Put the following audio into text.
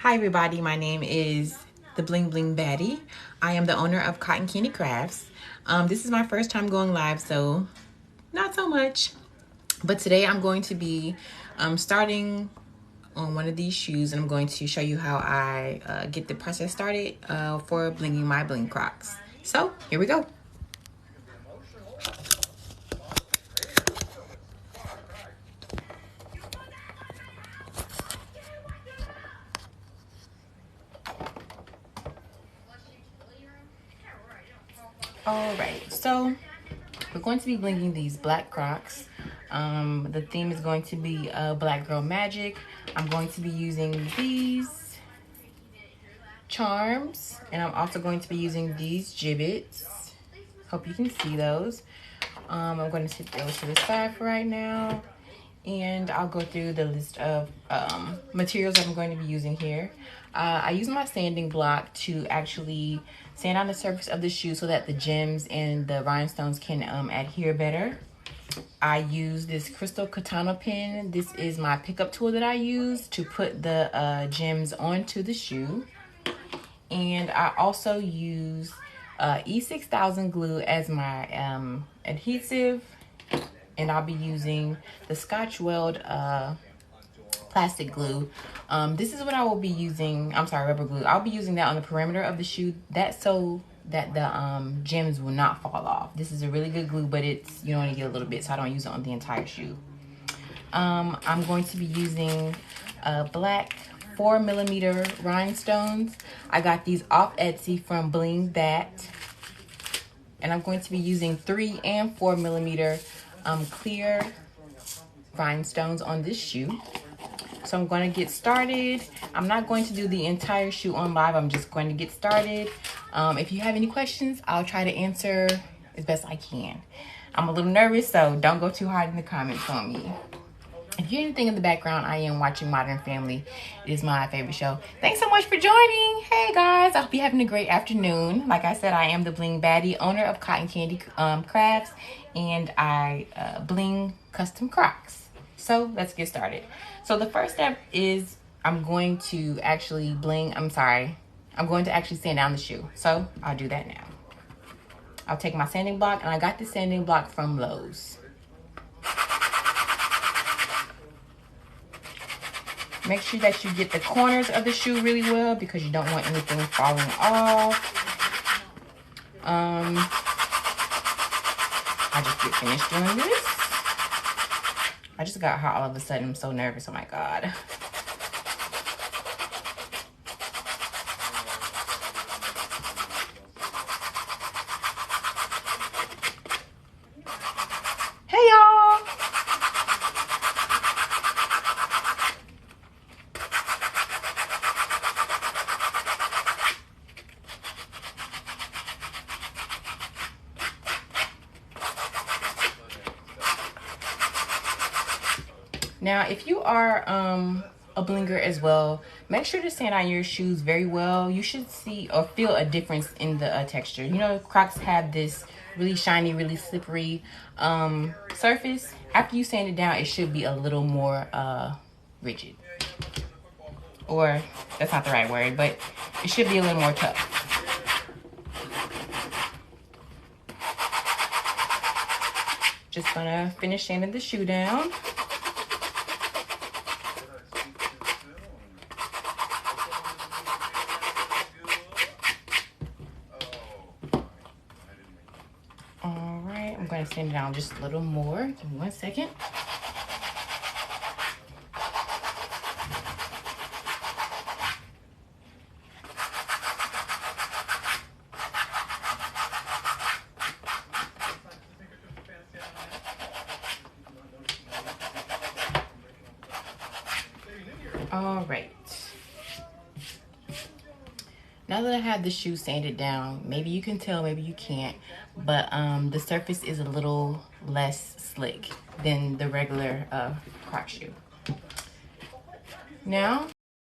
Hi everybody, my name is the Bling Bling Baddie. I am the owner of Cotton Candy Crafts. This is my first time going live, so not so much. But today I'm going to be starting on one of these shoes, and I'm going to show you how I get the process started for blinging my Bling Crocs. So here we go. All right, so we're going to be blinging these black Crocs. The theme is going to be Black Girl Magic. I'm going to be using these charms, and I'm also going to be using these gibbets. Hope you can see those. I'm going to set those to the side for right now, and I'll go through the list of materials that I'm going to be using here. I use my sanding block to actually sand on the surface of the shoe so that the gems and the rhinestones can adhere better. I use this crystal katana pin. This is my pickup tool that I use to put the gems onto the shoe. And I also use E6000 glue as my adhesive. And I'll be using the Scotch Weld plastic glue. This is what I will be using. I'm sorry, rubber glue. I'll be using that on the perimeter of the shoe. That's so that the gems will not fall off. This is a really good glue, but it's, you only get a little bit, so I don't use it on the entire shoe. I'm going to be using black 4mm rhinestones. I got these off Etsy from Bling That. And I'm going to be using 3 and 4mm clear rhinestones on this shoe. So I'm going to get started. I'm not going to do the entire shoe on live. I'm just going to get started. If you have any questions, I'll try to answer as best I can. I'm a little nervous, so don't go too hard in the comments on me. If you hear anything in the background, I am watching Modern Family. It is my favorite show. Thanks so much for joining. Hey guys, I hope you're having a great afternoon. Like I said, I am the Bling Baddie, owner of Cotton Candy Crafts, and I bling custom Crocs. So let's get started. So the first step is I'm going to actually actually sand down the shoe. So I'll do that now. I'll take my sanding block, and I got this sanding block from Lowe's. Make sure that you get the corners of the shoe really well because you don't want anything falling off. I just get finished doing this. I just got hot all of a sudden. I'm so nervous. Oh my God. Hey y'all. Now, if you are a blinger as well, make sure to sand on your shoes very well. You should see or feel a difference in the texture. You know, Crocs have this really shiny, really slippery surface. After you sand it down, it should be a little more rigid. Or, that's not the right word, but it should be a little more tough. Just gonna finish sanding the shoe down. I'm going to sand it down just a little more. Give me 1 second. All right. Now that I have the shoe sanded down, maybe you can tell, maybe you can't, but the surface is a little less slick than the regular Croc shoe. Now,